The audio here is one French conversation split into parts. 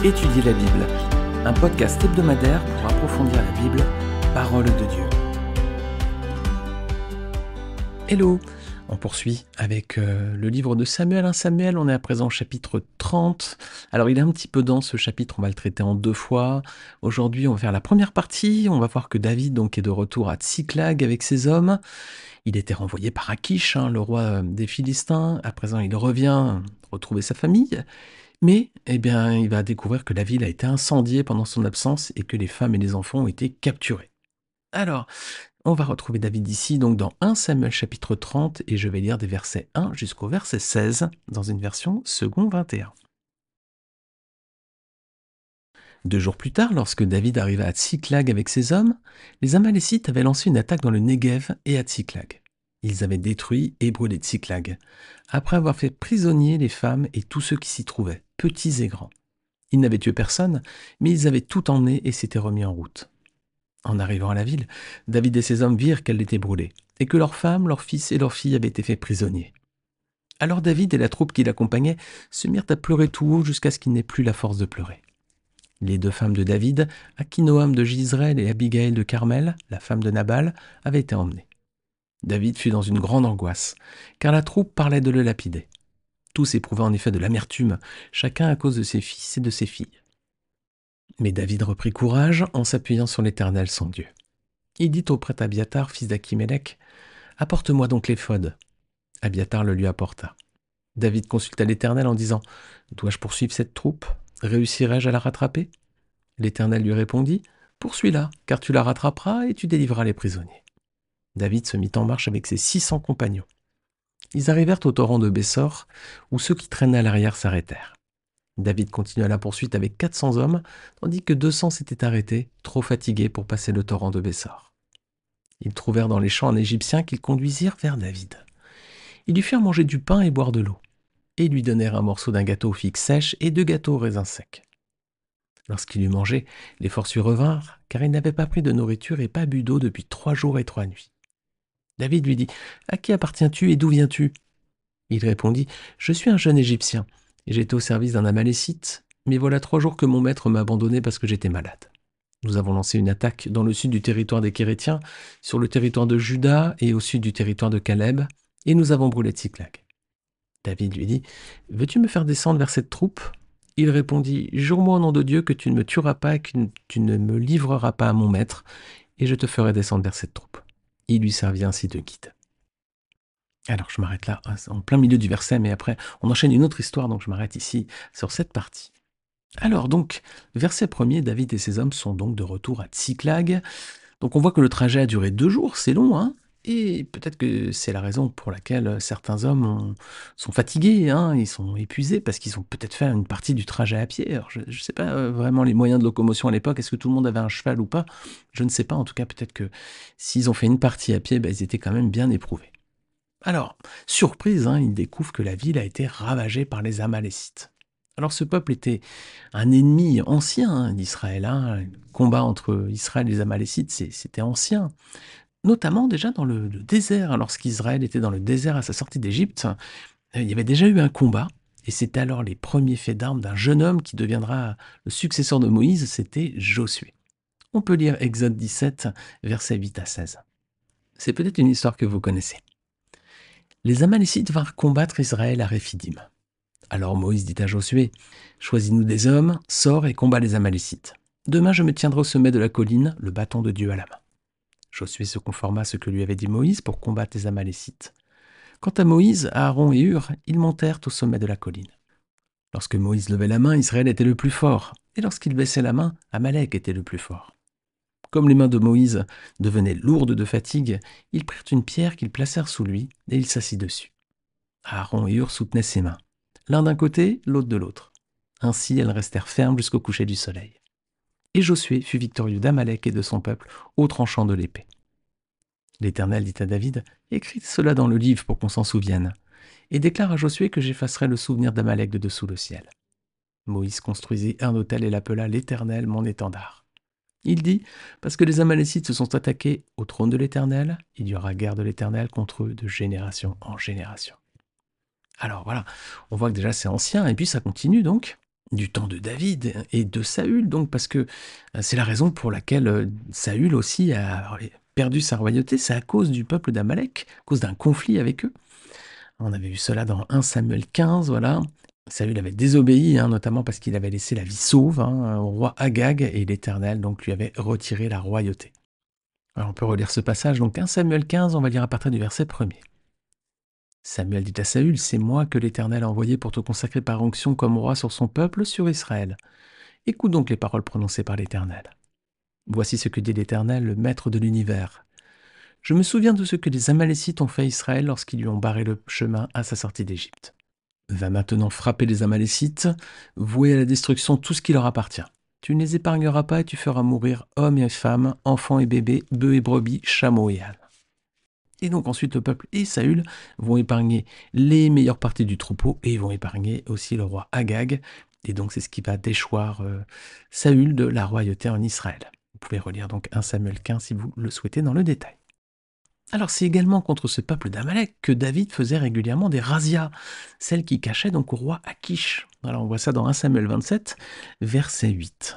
Étudier la Bible, un podcast hebdomadaire pour approfondir la Bible, parole de Dieu. Hello, on poursuit avec le livre de Samuel. Samuel, on est à présent au chapitre 30. Alors il est un petit peu dense ce chapitre, on va le traiter en 2 fois. Aujourd'hui on va faire la première partie, on va voir que David donc, est de retour à Tsiklag avec ses hommes. Il était renvoyé par Achish, le roi des Philistins. À présent il revient retrouver sa famille. Mais il va découvrir que la ville a été incendiée pendant son absence et que les femmes et les enfants ont été capturés. Alors, on va retrouver David ici, donc dans 1 Samuel chapitre 30, et je vais lire des versets 1 jusqu'au verset 16, dans une version second 21. 2 jours plus tard, lorsque David arriva à Tsiklag avec ses hommes, les Amalécites avaient lancé une attaque dans le Negev et à Tsiklag. Ils avaient détruit et brûlé Tsiklag, après avoir fait prisonniers les femmes et tous ceux qui s'y trouvaient, petits et grands. Ils n'avaient tué personne, mais ils avaient tout emmené et s'étaient remis en route. En arrivant à la ville, David et ses hommes virent qu'elle était brûlée, et que leurs femmes, leurs fils et leurs filles avaient été faits prisonniers. Alors David et la troupe qui l'accompagnait se mirent à pleurer tout haut jusqu'à ce qu'ils n'aient plus la force de pleurer. Les 2 femmes de David, Akinoam de Jizreel et Abigail de Carmel, la femme de Nabal, avaient été emmenées. David fut dans une grande angoisse, car la troupe parlait de le lapider. Tous éprouvaient en effet de l'amertume, chacun à cause de ses fils et de ses filles. Mais David reprit courage en s'appuyant sur l'Éternel son Dieu. Il dit au prêtre Abiathar, fils d'Achimélec, « Apporte-moi donc l'éphod. » Abiathar le lui apporta. David consulta l'Éternel en disant, « Dois-je poursuivre cette troupe? Réussirai-je à la rattraper ?» L'Éternel lui répondit, « Poursuis-la, car tu la rattraperas et tu délivreras les prisonniers. » David se mit en marche avec ses 600 compagnons. Ils arrivèrent au torrent de Bessor, où ceux qui traînaient à l'arrière s'arrêtèrent. David continua la poursuite avec 400 hommes, tandis que 200 s'étaient arrêtés, trop fatigués pour passer le torrent de Bessor. Ils trouvèrent dans les champs un Égyptien qu'ils conduisirent vers David. Ils lui firent manger du pain et boire de l'eau, et lui donnèrent un morceau d'un gâteau aux figues sèches et 2 gâteaux aux raisins secs. Lorsqu'il eut mangé, les forces lui revinrent, car il n'avait pas pris de nourriture et pas bu d'eau depuis 3 jours et 3 nuits. David lui dit, « À qui appartiens-tu et d'où viens-tu » Il répondit, « Je suis un jeune Égyptien, et j'étais au service d'un Amalécite, mais voilà 3 jours que mon maître m'a abandonné parce que j'étais malade. Nous avons lancé une attaque dans le sud du territoire des Kérétiens, sur le territoire de Juda et au sud du territoire de Caleb, et nous avons brûlé Tsiklag. » David lui dit, « Veux-tu me faire descendre vers cette troupe ?» Il répondit, « Jure-moi au nom de Dieu que tu ne me tueras pas et que tu ne me livreras pas à mon maître, et je te ferai descendre vers cette troupe. » Il lui servit ainsi de guide. Alors je m'arrête là, en plein milieu du verset, mais après on enchaîne une autre histoire, donc je m'arrête ici sur cette partie. Alors donc, verset 1er, David et ses hommes sont donc de retour à Tsiklag. Donc on voit que le trajet a duré 2 jours, c'est long, et peut-être que c'est la raison pour laquelle certains hommes sont fatigués, ils sont épuisés, parce qu'ils ont peut-être fait une partie du trajet à pied. Alors je ne sais pas vraiment les moyens de locomotion à l'époque, est-ce que tout le monde avait un cheval ou pas? Je ne sais pas, en tout cas peut-être que s'ils ont fait une partie à pied, ils étaient quand même bien éprouvés. Alors, surprise, ils découvrent que la ville a été ravagée par les Amalécites. Alors ce peuple était un ennemi ancien d'Israël. Le combat entre Israël et les Amalécites, c'était ancien. Notamment déjà dans le désert. Lorsqu'Israël était dans le désert à sa sortie d'Égypte, il y avait déjà eu un combat. Et c'était alors les premiers faits d'armes d'un jeune homme qui deviendra le successeur de Moïse, c'était Josué. On peut lire Exode 17, versets 8 à 16. C'est peut-être une histoire que vous connaissez. Les Amalécites vinrent combattre Israël à Réphidim. Alors Moïse dit à Josué, « Choisis-nous des hommes, sors et combats les Amalécites. Demain je me tiendrai au sommet de la colline, le bâton de Dieu à la main. » Josué se conforma à ce que lui avait dit Moïse pour combattre les Amalécites. Quant à Moïse, Aaron et Hur, ils montèrent au sommet de la colline. Lorsque Moïse levait la main, Israël était le plus fort, et lorsqu'il baissait la main, Amalek était le plus fort. Comme les mains de Moïse devenaient lourdes de fatigue, ils prirent une pierre qu'ils placèrent sous lui, et il s'assit dessus. Aaron et Hur soutenaient ses mains, l'un d'un côté, l'autre de l'autre. Ainsi, elles restèrent fermes jusqu'au coucher du soleil. Et Josué fut victorieux d'Amalek et de son peuple au tranchant de l'épée. L'Éternel dit à David, « Écris cela dans le livre pour qu'on s'en souvienne, et déclare à Josué que j'effacerai le souvenir d'Amalek de dessous le ciel. » Moïse construisit un autel et l'appela l'Éternel mon étendard. Il dit, parce que les Amalécites se sont attaqués au trône de l'Éternel, il y aura guerre de l'Éternel contre eux de génération en génération. Alors voilà, on voit que déjà c'est ancien, et puis ça continue donc. du temps de David et de Saül, donc parce que c'est la raison pour laquelle Saül aussi a perdu sa royauté, c'est à cause du peuple d'Amalek, à cause d'un conflit avec eux. On avait vu cela dans 1 Samuel 15, voilà. Saül avait désobéi, hein, notamment parce qu'il avait laissé la vie sauve au roi Agag, et l'Éternel donc lui avait retiré la royauté. Alors on peut relire ce passage, donc 1 Samuel 15, on va lire à partir du verset 1er. Samuel dit à Saül, c'est moi que l'Éternel a envoyé pour te consacrer par onction comme roi sur son peuple, sur Israël. Écoute donc les paroles prononcées par l'Éternel. Voici ce que dit l'Éternel, le maître de l'univers. Je me souviens de ce que les Amalécites ont fait à Israël lorsqu'ils lui ont barré le chemin à sa sortie d'Égypte. Va maintenant frapper les Amalécites, vouer à la destruction tout ce qui leur appartient. Tu ne les épargneras pas et tu feras mourir hommes et femmes, enfants et bébés, bœufs et brebis, chameaux et ânes. Et donc ensuite le peuple et Saül vont épargner les meilleures parties du troupeau et ils vont épargner aussi le roi Agag. Et donc c'est ce qui va déchoir Saül de la royauté en Israël. Vous pouvez relire donc 1 Samuel 15 si vous le souhaitez dans le détail. Alors c'est également contre ce peuple d'Amalek que David faisait régulièrement des razzias, celles qui cachaient donc au roi Akish. Alors on voit ça dans 1 Samuel 27, verset 8.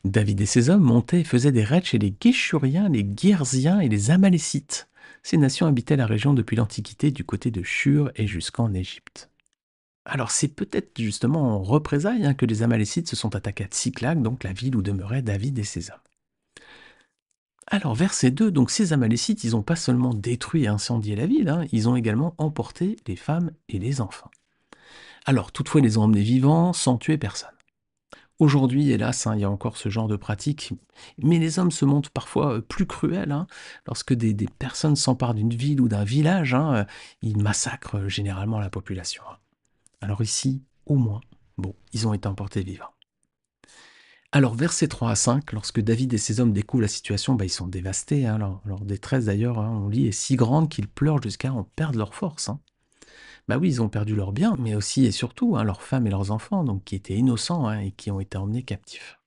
David et ses hommes montaient et faisaient des raids chez les Guéshuriens, les Guérziens et les Amalécites. Ces nations habitaient la région depuis l'Antiquité du côté de Shur et jusqu'en Égypte. Alors c'est peut-être justement en représailles que les Amalécites se sont attaqués à Tsiklag, donc la ville où demeurait David et ses hommes. Alors verset 2, donc ces Amalécites, ils n'ont pas seulement détruit et incendié la ville, ils ont également emporté les femmes et les enfants. Alors toutefois, ils les ont emmenés vivants sans tuer personne. Aujourd'hui, hélas, il y a encore ce genre de pratique, mais les hommes se montrent parfois plus cruels. Lorsque des personnes s'emparent d'une ville ou d'un village, ils massacrent généralement la population. Alors ici, au moins, bon, ils ont été emportés vivants. Alors, versets 3 à 5, lorsque David et ses hommes découvrent la situation, ils sont dévastés. Leur détresse, d'ailleurs, on lit, est si grande qu'ils pleurent jusqu'à en perdre leur force. Bah oui, ils ont perdu leurs biens, mais aussi et surtout leurs femmes et leurs enfants, donc qui étaient innocents et qui ont été emmenés captifs.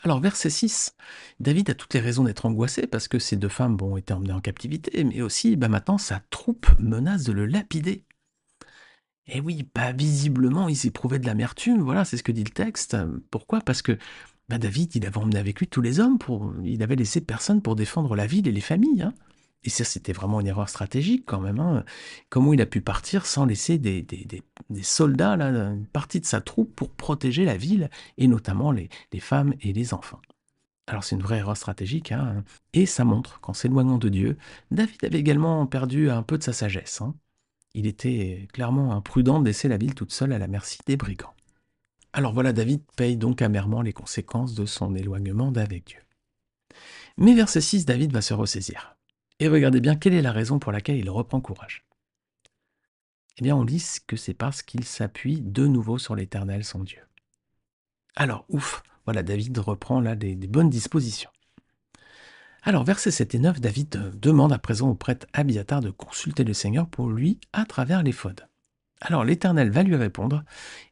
Alors, verset 6, David a toutes les raisons d'être angoissé parce que ces deux femmes ont été emmenées en captivité, mais aussi maintenant sa troupe menace de le lapider. Et oui, visiblement, ils éprouvaient de l'amertume, voilà, c'est ce que dit le texte. Pourquoi? Parce que David, il avait emmené avec lui tous les hommes, il avait laissé personne pour défendre la ville et les familles. Et ça, c'était vraiment une erreur stratégique quand même. Comment il a pu partir sans laisser des soldats, là, une partie de sa troupe pour protéger la ville, et notamment les femmes et les enfants. Alors c'est une vraie erreur stratégique, et ça montre qu'en s'éloignant de Dieu, David avait également perdu un peu de sa sagesse. Il était clairement imprudent de laisser la ville toute seule à la merci des brigands. Alors voilà, David paye donc amèrement les conséquences de son éloignement d'avec Dieu. Mais verset 6, David va se ressaisir. Et regardez bien quelle est la raison pour laquelle il reprend courage. Eh bien, on lit que c'est parce qu'il s'appuie de nouveau sur l'Éternel, son Dieu. Alors, ouf, voilà, David reprend là des bonnes dispositions. Alors, versets 7 et 9, David demande à présent au prêtre Abiatar de consulter le Seigneur pour lui à travers l'éphod. Alors, l'Éternel va lui répondre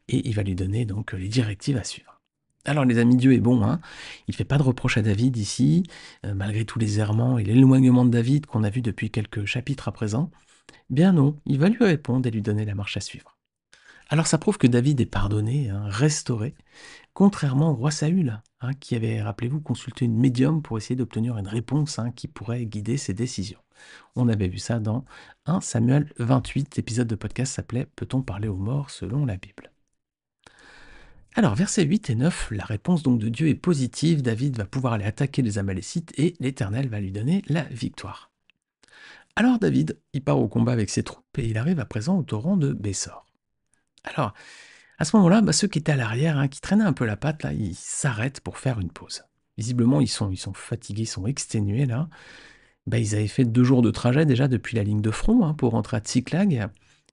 et il va lui donner donc les directives à suivre. Alors les amis, Dieu est bon, il ne fait pas de reproche à David ici, malgré tous les errements et l'éloignement de David qu'on a vu depuis quelques chapitres à présent. Bien non, il va lui répondre et lui donner la marche à suivre. Alors ça prouve que David est pardonné, restauré, contrairement au roi Saül, qui avait, rappelez-vous, consulté une médium pour essayer d'obtenir une réponse qui pourrait guider ses décisions. On avait vu ça dans 1 Samuel 28, l'épisode de podcast s'appelait « Peut-on parler aux morts selon la Bible ?» Alors, versets 8 et 9, la réponse donc de Dieu est positive. David va pouvoir aller attaquer les Amalécites et l'Éternel va lui donner la victoire. Alors David, il part au combat avec ses troupes et il arrive à présent au torrent de Bessor. Alors, à ce moment-là, ceux qui étaient à l'arrière, qui traînaient un peu la patte, là, ils s'arrêtent pour faire une pause. Visiblement, ils sont fatigués, ils sont exténués là. Ils avaient fait 2 jours de trajet déjà depuis la ligne de front pour rentrer à Tsiklag.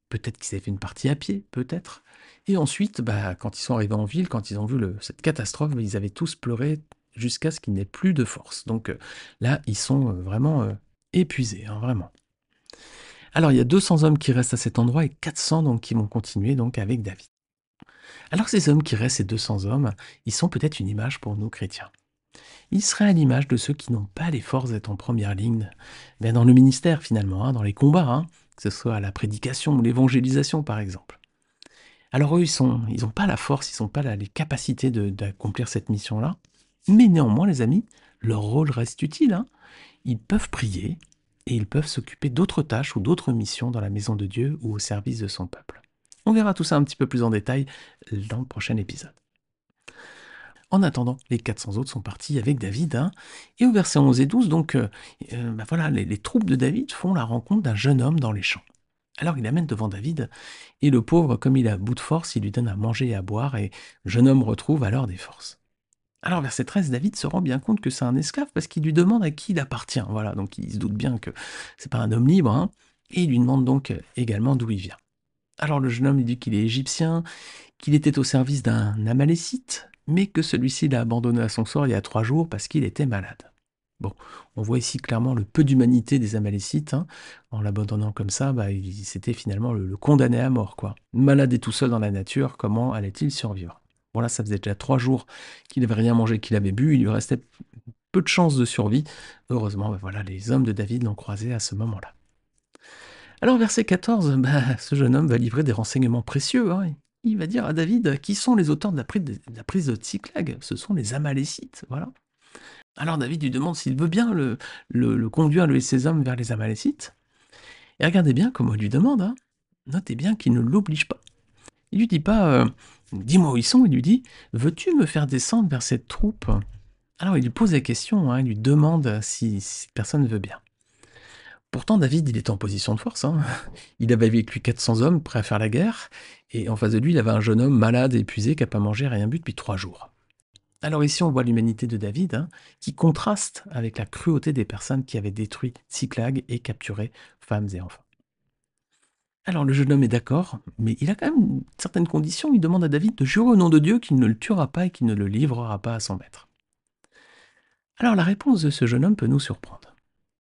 Peut-être qu'ils avaient fait une partie à pied, peut-être. Et ensuite, quand ils sont arrivés en ville, quand ils ont vu cette catastrophe, ils avaient tous pleuré jusqu'à ce qu'ils n'aient plus de force. Donc là, ils sont vraiment épuisés, vraiment. Alors, il y a 200 hommes qui restent à cet endroit et 400 donc, qui vont continuer donc, avec David. Alors, ces hommes qui restent, ces 200 hommes, ils sont peut-être une image pour nous chrétiens. Ils seraient à l'image de ceux qui n'ont pas les forces d'être en première ligne dans le ministère finalement, dans les combats, que ce soit à la prédication ou l'évangélisation par exemple. Alors eux, ils ont pas la force, ils ont pas les capacités d'accomplir cette mission-là. Mais néanmoins, les amis, leur rôle reste utile, hein. Ils peuvent prier et ils peuvent s'occuper d'autres tâches ou d'autres missions dans la maison de Dieu ou au service de son peuple. On verra tout ça un petit peu plus en détail dans le prochain épisode. En attendant, les 400 autres sont partis avec David, hein, et au verset 11 et 12, donc, voilà, les troupes de David font la rencontre d'un jeune homme dans les champs. Alors il l'amène devant David, et le pauvre, comme il est à bout de force, il lui donne à manger et à boire, et le jeune homme retrouve alors des forces. Alors verset 13, David se rend bien compte que c'est un esclave parce qu'il lui demande à qui il appartient. Voilà, donc il se doute bien que c'est pas un homme libre, hein, et il lui demande donc également d'où il vient. Alors le jeune homme lui dit qu'il est égyptien, qu'il était au service d'un Amalécite, mais que celui-ci l'a abandonné à son sort il y a 3 jours parce qu'il était malade. Bon, on voit ici clairement le peu d'humanité des Amalécites, hein. En l'abandonnant comme ça, c'était finalement le condamné à mort, quoi. Malade et tout seul dans la nature, comment allait-il survivre? Bon là, ça faisait déjà 3 jours qu'il n'avait rien mangé, qu'il avait bu, il lui restait peu de chances de survie. Heureusement, voilà, les hommes de David l'ont croisé à ce moment-là. Alors, verset 14, ce jeune homme va livrer des renseignements précieux, hein. Il va dire à David qui sont les auteurs de la prise de Tsiklag. Ce sont les Amalécites, voilà. Alors David lui demande s'il veut bien le conduire, lui et ses hommes, vers les Amalécites. Et regardez bien comment il lui demande, hein. Notez bien qu'il ne l'oblige pas. Il lui dit pas dis-moi où ils sont, il lui dit veux-tu me faire descendre vers cette troupe? Alors il lui pose la question, hein, il lui demande si personne veut bien. Pourtant, David, il était en position de force, hein. Il avait avec lui 400 hommes prêts à faire la guerre, et en face de lui, il avait un jeune homme malade et épuisé qui n'a pas mangé rien bu depuis 3 jours. Alors ici, on voit l'humanité de David, hein, qui contraste avec la cruauté des personnes qui avaient détruit Tsiklag et capturé femmes et enfants. Alors le jeune homme est d'accord, mais il a quand même certaines conditions. Il demande à David de jurer au nom de Dieu qu'il ne le tuera pas et qu'il ne le livrera pas à son maître. Alors la réponse de ce jeune homme peut nous surprendre.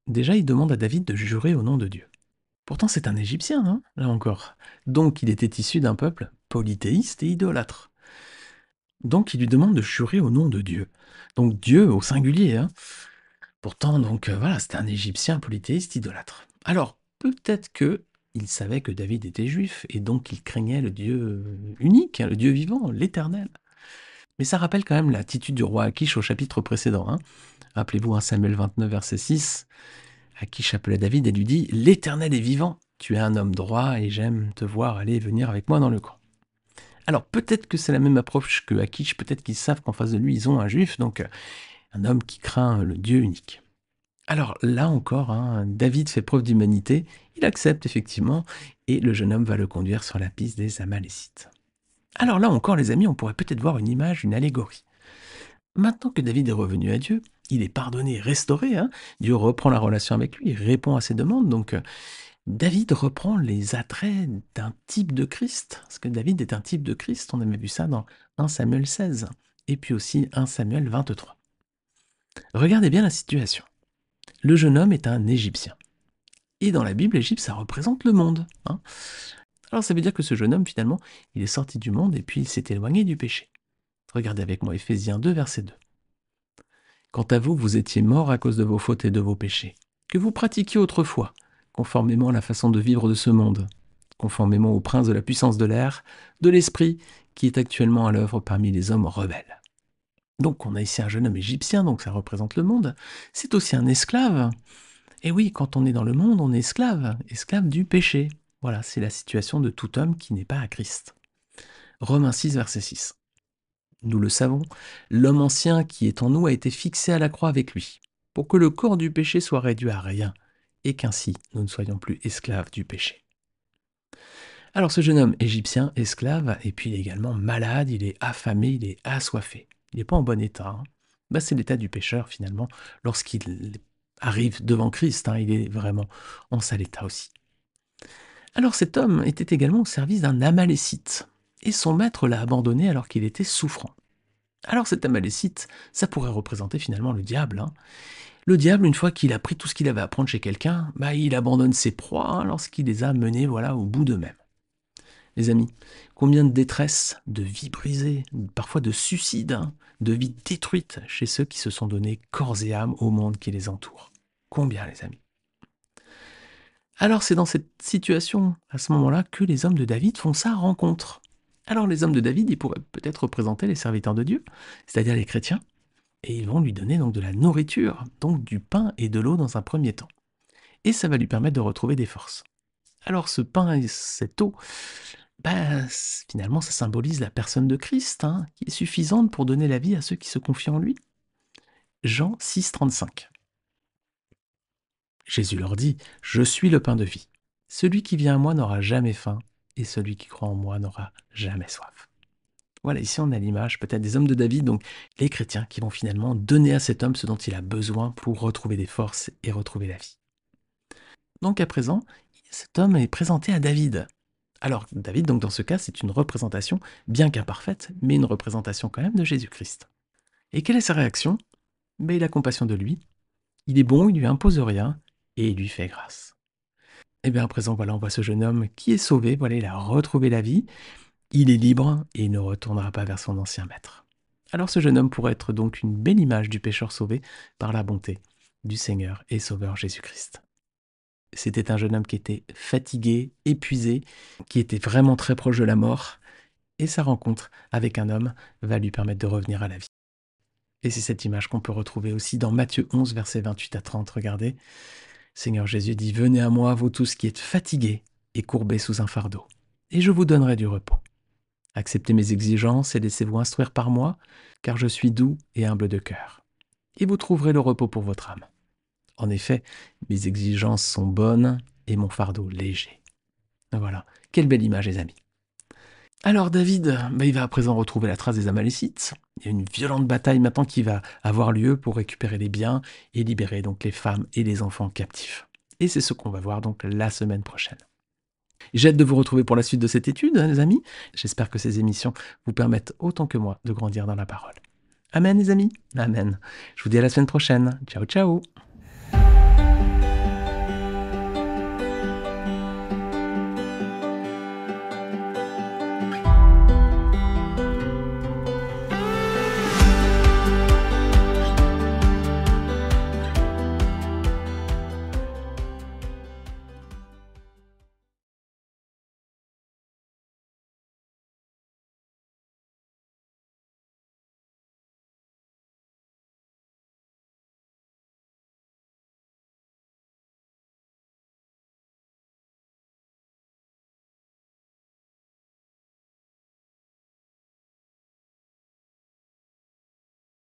Déjà, il demande à David de jurer au nom de Dieu. Pourtant, c'est un Égyptien, hein, là encore. Donc, il était issu d'un peuple polythéiste et idolâtre. Donc, il lui demande de jurer au nom de Dieu. Donc, Dieu au singulier, hein. Pourtant, donc, voilà, c'était un Égyptien polythéiste idolâtre. Alors, peut-être que il savait que David était juif, et donc il craignait le Dieu unique, hein, le Dieu vivant, l'Éternel. Mais ça rappelle quand même l'attitude du roi Akish au chapitre précédent, hein. Rappelez-vous, 1 Samuel 29, verset 6. Akish appela David et lui dit « L'Éternel est vivant, tu es un homme droit et j'aime te voir aller et venir avec moi dans le camp. » Alors peut-être que c'est la même approche que Akish, peut-être qu'ils savent qu'en face de lui ils ont un juif, donc un homme qui craint le Dieu unique. Alors là encore, hein, David fait preuve d'humanité, il accepte effectivement, et le jeune homme va le conduire sur la piste des Amalécites. Alors là encore les amis, on pourrait peut-être voir une image, une allégorie. Maintenant que David est revenu à Dieu, il est pardonné, restauré, hein. Dieu reprend la relation avec lui, il répond à ses demandes, donc David reprend les attraits d'un type de Christ, parce que David est un type de Christ, on avait vu ça dans 1 Samuel 16, et puis aussi 1 Samuel 23. Regardez bien la situation. Le jeune homme est un Égyptien. Et dans la Bible, l'Égypte, ça représente le monde, hein. Alors ça veut dire que ce jeune homme, finalement, il est sorti du monde et puis il s'est éloigné du péché. Regardez avec moi Éphésiens 2, verset 2. Quant à vous, vous étiez morts à cause de vos fautes et de vos péchés, que vous pratiquiez autrefois, conformément à la façon de vivre de ce monde, conformément au prince de la puissance de l'air, de l'esprit, qui est actuellement à l'œuvre parmi les hommes rebelles. Donc on a ici un jeune homme égyptien, donc ça représente le monde. C'est aussi un esclave. Et oui, quand on est dans le monde, on est esclave, esclave du péché. Voilà, c'est la situation de tout homme qui n'est pas à Christ. Romains 6, verset 6. Nous le savons, l'homme ancien qui est en nous a été fixé à la croix avec lui, pour que le corps du péché soit réduit à rien, et qu'ainsi nous ne soyons plus esclaves du péché. Alors ce jeune homme égyptien, esclave, et puis il est également malade, il est affamé, il est assoiffé. Il n'est pas en bon état, hein. C'est l'état du pécheur finalement, lorsqu'il arrive devant Christ, hein, il est vraiment en sale état aussi. Alors cet homme était également au service d'un Amalécite, et son maître l'a abandonné alors qu'il était souffrant. Alors cet Amalécite, ça pourrait représenter finalement le diable, hein. Le diable, une fois qu'il a pris tout ce qu'il avait à prendre chez quelqu'un, il abandonne ses proies, hein, lorsqu'il les a menés au bout d'eux-mêmes. Les amis, combien de détresse, de vies brisées, parfois de suicides, hein, de vies détruites chez ceux qui se sont donnés corps et âme au monde qui les entoure. Combien, les amis? Alors c'est dans cette situation, à ce moment-là, que les hommes de David font sa rencontre. Alors les hommes de David, ils pourraient peut-être représenter les serviteurs de Dieu, c'est-à-dire les chrétiens, et ils vont lui donner donc de la nourriture, donc du pain et de l'eau dans un premier temps. Et ça va lui permettre de retrouver des forces. Alors ce pain et cette eau, finalement ça symbolise la personne de Christ, hein, qui est suffisante pour donner la vie à ceux qui se confient en lui. Jean 6, 35. Jésus leur dit, je suis le pain de vie. Celui qui vient à moi n'aura jamais faim, et celui qui croit en moi n'aura jamais soif. Voilà, ici on a l'image peut-être des hommes de David, donc les chrétiens qui vont finalement donner à cet homme ce dont il a besoin pour retrouver des forces et retrouver la vie. Donc à présent, cet homme est présenté à David. Alors David, donc dans ce cas, c'est une représentation, bien qu'imparfaite, mais une représentation quand même de Jésus-Christ. Et quelle est sa réaction? Il a compassion de lui, il est bon, il lui impose rien, et il lui fait grâce. Et bien à présent, voilà, on voit ce jeune homme qui est sauvé, voilà, il a retrouvé la vie, il est libre et il ne retournera pas vers son ancien maître. Alors ce jeune homme pourrait être donc une belle image du pécheur sauvé par la bonté du Seigneur et Sauveur Jésus-Christ. C'était un jeune homme qui était fatigué, épuisé, qui était vraiment très proche de la mort, et sa rencontre avec un homme va lui permettre de revenir à la vie. Et c'est cette image qu'on peut retrouver aussi dans Matthieu 11, versets 28 à 30. Regardez, Seigneur Jésus dit, « Venez à moi, vous tous qui êtes fatigués et courbés sous un fardeau, et je vous donnerai du repos. Acceptez mes exigences et laissez-vous instruire par moi, car je suis doux et humble de cœur. Et vous trouverez le repos pour votre âme. En effet, mes exigences sont bonnes et mon fardeau léger. » Voilà, quelle belle image les amis. Alors David, il va à présent retrouver la trace des Amalécites. Il y a une violente bataille maintenant qui va avoir lieu pour récupérer les biens et libérer donc les femmes et les enfants captifs. Et c'est ce qu'on va voir donc la semaine prochaine. J'ai hâte de vous retrouver pour la suite de cette étude, les amis. J'espère que ces émissions vous permettent autant que moi de grandir dans la parole. Amen les amis. Amen. Je vous dis à la semaine prochaine. Ciao ciao.